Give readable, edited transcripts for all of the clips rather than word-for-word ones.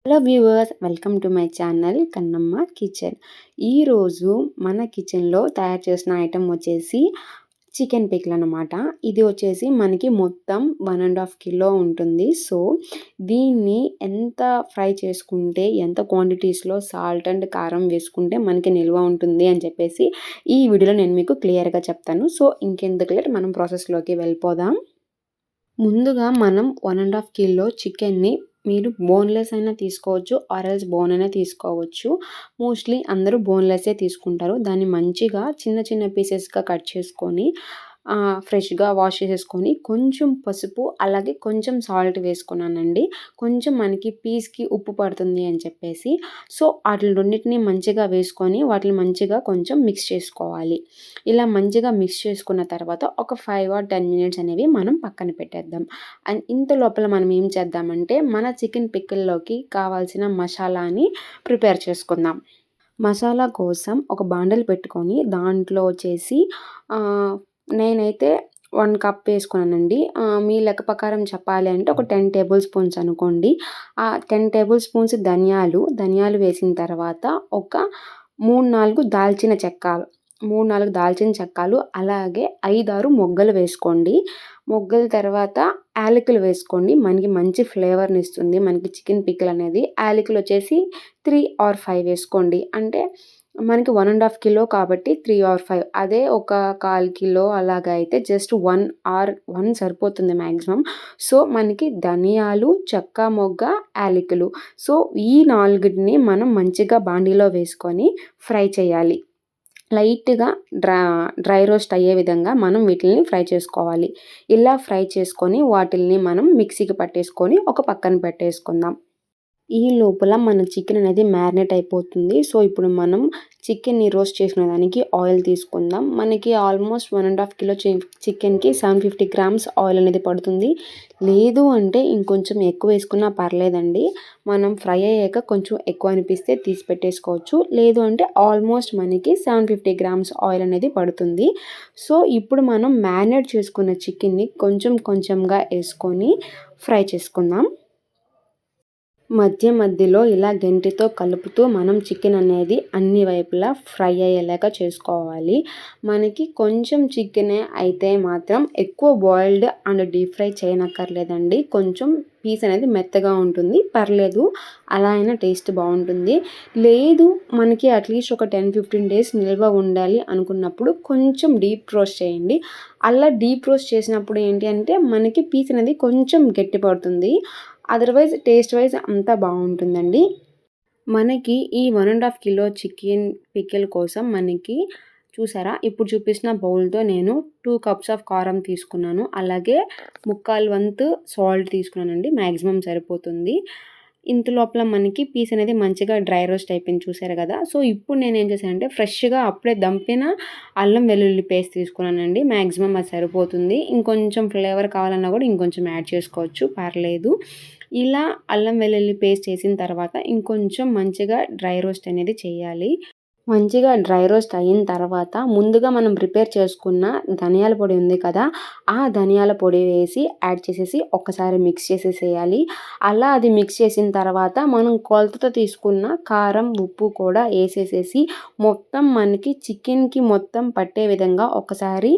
Hello viewers, welcome to my channel Kannamma kitchen. ఈరోజు మన కిచెన్లో తయారు చేసిన ఐటెం వచ్చేసి చికెన్ పికిల్ అనమాట. ఇది వచ్చేసి మనకి మొత్తం 1.5 కిలో ఉంటుంది. సో దీన్ని ఎంత ఫ్రై చేసుకుంటే, ఎంత క్వాంటిటీస్లో సాల్ట్ అండ్ కారం వేసుకుంటే మనకి నిల్వ ఉంటుంది అని చెప్పేసి ఈ వీడియోలో నేను మీకు క్లియర్గా చెప్తాను. సో ఇంకెందుకు లేట్, మనం ప్రాసెస్లోకి వెళ్ళిపోదాం. ముందుగా మనం 1.5 కిలో చికెన్ని మీరు బోన్లెస్ అయినా తీసుకోవచ్చు, ఆరెల్స్ బోన్ అయినా తీసుకోవచ్చు. మోస్ట్లీ అందరూ బోన్లెస్సే తీసుకుంటారు. దాన్ని మంచిగా చిన్న చిన్న పీసెస్గా కట్ చేసుకొని ఫ్రెష్గా వాష్ చేసేసుకొని కొంచెం పసుపు అలాగే కొంచెం సాల్ట్ వేసుకున్నానండి. కొంచెం మనకి పీస్కి ఉప్పు పడుతుంది అని చెప్పేసి. సో వాటి రెండింటిని మంచిగా వేసుకొని వాటిని మంచిగా కొంచెం మిక్స్ చేసుకోవాలి. ఇలా మంచిగా మిక్స్ చేసుకున్న తర్వాత ఒక 5 or 10 మినిట్స్ అనేవి మనం పక్కన పెట్టేద్దాం. అండ్ ఇంత లోపల మనం ఏం చేద్దామంటే మన చికెన్ పికిల్లోకి కావాల్సిన మసాలాని ప్రిపేర్ చేసుకుందాం. మసాలా కోసం ఒక బాండలు పెట్టుకొని దాంట్లో వచ్చేసి నేనైతే 1 కప్ వేసుకున్నానండి. మీ లెక్క ప్రకారం చెప్పాలి అంటే ఒక 10 టేబుల్ స్పూన్స్ అనుకోండి. ఆ 10 టేబుల్ స్పూన్స్ ధనియాలు వేసిన తర్వాత ఒక 3-4 దాల్చిన చెక్కలు 3-4 దాల్చిన చెక్కలు అలాగే 5-6 మొగ్గలు వేసుకోండి. మొగ్గల తర్వాత యాలకులు వేసుకోండి. మనకి మంచి ఫ్లేవర్ని ఇస్తుంది మనకి చికెన్ పికిల్ అనేది. యాలకులు వచ్చేసి 3 or 5 వేసుకోండి. అంటే మనకి 1.5 కిలో కాబట్టి 3 or 5. అదే ఒక 1/4 కిలో అలాగ అయితే జస్ట్ 1 సరిపోతుంది మ్యాక్సిమం. సో మనకి ధనియాలు, చెక్క మొగ్గ, యాలకులు. సో ఈ 4ని మనం మంచిగా బాండీలో వేసుకొని ఫ్రై చేయాలి. లైట్గా డ్రై రోస్ట్ అయ్యే విధంగా మనం వీటిని ఫ్రై చేసుకోవాలి. ఇలా ఫ్రై చేసుకొని వాటిల్ని మనం మిక్సీకి పట్టేసుకొని ఒక పక్కన పెట్టేసుకుందాం. ఈ లోపల మన చికెన్ అనేది మ్యారినేట్ అయిపోతుంది. సో ఇప్పుడు మనం చికెన్ని రోస్ట్ చేసుకునే దానికి ఆయిల్ తీసుకుందాం. మనకి ఆల్మోస్ట్ 1.5 కిలో చికెన్కి 750 grams ఆయిల్ అనేది పడుతుంది. లేదు అంటే ఇంకొంచెం ఎక్కువ వేసుకున్నా పర్లేదండి. మనం ఫ్రై అయ్యాక కొంచెం ఎక్కువ అనిపిస్తే తీసి పెట్టేసుకోవచ్చు. లేదు అంటే ఆల్మోస్ట్ మనకి 750 grams ఆయిల్ అనేది పడుతుంది. సో ఇప్పుడు మనం మ్యారినేట్ చేసుకున్న చికెన్ని కొంచెం కొంచెంగా వేసుకొని ఫ్రై చేసుకుందాం. మధ్యలో ఇలా గెంటితో కలుపుతూ మనం చికెన్ అనేది అన్ని వైపులా ఫ్రై అయ్యేలాగా చేసుకోవాలి. మనకి కొంచెం చికెనే అయితే మాత్రం ఎక్కువ బాయిల్డ్ అండ్ డీప్ ఫ్రై చేయనక్కర్లేదండి. కొంచెం పీస్ అనేది మెత్తగా ఉంటుంది, పర్లేదు, అలా అయినా టేస్ట్ బాగుంటుంది. లేదు మనకి అట్లీస్ట్ ఒక 10-15 days నిల్వ ఉండాలి అనుకున్నప్పుడు కొంచెం డీప్ రోస్ట్ చేయండి. అలా డీప్ రోస్ట్ చేసినప్పుడు ఏంటి అంటే మనకి పీస్ అనేది కొంచెం గట్టి పడుతుంది. అదర్వైజ్ టేస్ట్ వైజ్ అంతా బాగుంటుందండి. మనకి ఈ 1.5 కిలో చికెన్ పికిల్ కోసం మనకి చూసారా, ఇప్పుడు చూపిస్తున్న బౌల్తో నేను 2 cups ఆఫ్ కారం తీసుకున్నాను. అలాగే 3/4 వంతు సాల్ట్ తీసుకున్నానండి. మ్యాక్సిమం సరిపోతుంది. ఇంత లోపల మనకి పీస్ అనేది మంచిగా డ్రై రోస్ట్ అయిపోయింది, చూసారు కదా. సో ఇప్పుడు నేను ఏం చేశానంటే ఫ్రెష్గా అప్పుడే దంపిన అల్లం వెల్లుల్లి పేస్ట్ తీసుకున్నానండి. మ్యాక్సిమం అది సరిపోతుంది. ఇంకొంచెం ఫ్లేవర్ కావాలన్నా కూడా ఇంకొంచెం యాడ్ చేసుకోవచ్చు, పర్లేదు. ఇలా అల్లం వెల్లుల్లి పేస్ట్ చేసిన తర్వాత ఇంకొంచెం మంచిగా డ్రై రోస్ట్ అనేది చేయాలి. మంచిగా డ్రై రోస్ట్ అయిన తర్వాత ముందుగా మనం ప్రిపేర్ చేసుకున్న ధనియాల పొడి ఉంది కదా, ఆ ధనియాల పొడి వేసి యాడ్ చేసేసి ఒక్కసారి మిక్స్ చేసేసేయాలి. అలా అది మిక్స్ చేసిన తర్వాత మనం కొలతతో తీసుకున్న కారం, ఉప్పు కూడా వేసేసేసి మొత్తం మనకి చికెన్కి మొత్తం పట్టే విధంగా ఒకసారి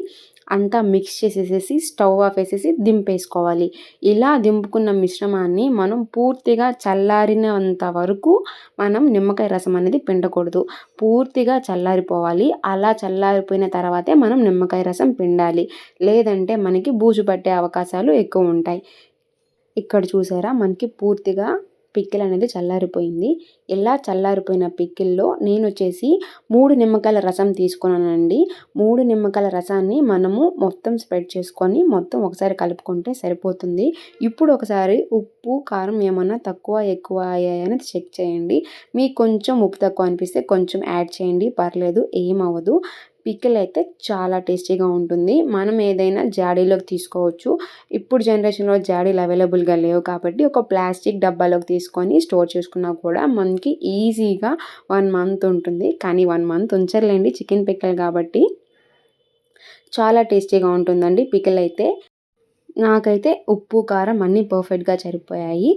అంతా మిక్స్ చేసేసేసి స్టవ్ ఆఫ్ వేసేసి దింపేసుకోవాలి. ఇలా దింపుకున్న మిశ్రమాన్ని మనం పూర్తిగా చల్లారినంత వరకు మనం నిమ్మకాయ రసం అనేది పిండకూడదు. పూర్తిగా చల్లారిపోవాలి. అలా చల్లారిపోయిన తర్వాతే మనం నిమ్మకాయ రసం పిండాలి. లేదంటే మనకి బూజు పట్టే అవకాశాలు ఎక్కువ ఉంటాయి. ఇక్కడ చూసారా, మనకి పూర్తిగా పికిల్ అనేది చల్లారిపోయింది. ఇలా చల్లారిపోయిన పికిల్లో నేను వచ్చేసి 3 నిమ్మకాయల రసం తీసుకున్నానండి. 3 నిమ్మకాయల రసాన్ని మనము మొత్తం స్ప్రెడ్ చేసుకొని మొత్తం ఒకసారి కలుపుకుంటే సరిపోతుంది. ఇప్పుడు ఒకసారి ఉప్పు, కారం ఏమన్నా తక్కువ ఎక్కువ అయ్యాయని చెక్ చేయండి. మీకు కొంచెం ఉప్పు తక్కువ అనిపిస్తే కొంచెం యాడ్ చేయండి, పర్లేదు, ఏమవ్వదు. పికిల్ అయితే చాలా టేస్టీగా ఉంటుంది. మనం ఏదైనా జాడీలోకి తీసుకోవచ్చు. ఇప్పుడు జనరేషన్లో జాడీలు అవైలబుల్గా లేవు కాబట్టి ఒక ప్లాస్టిక్ డబ్బాలోకి తీసుకొని స్టోర్ చేసుకున్నా కూడా మనకి ఈజీగా 1 month ఉంటుంది. కానీ 1 month ఉంచర్లేండి, చికెన్ పికిల్ కాబట్టి. చాలా టేస్టీగా ఉంటుందండి పికిల్ అయితే. నాకైతే ఉప్పు, కారం అన్నీ పర్ఫెక్ట్గా సరిపోయాయి.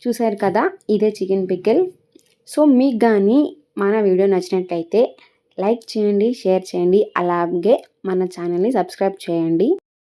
చూసారు కదా, ఇదే చికెన్ పికిల్. సో మీకు కానీ మన వీడియో నచ్చినట్లయితే లైక్ చేయండి, షేర్ చేయండి, అలాగే మన ఛానల్ని సబ్స్క్రైబ్ చేయండి.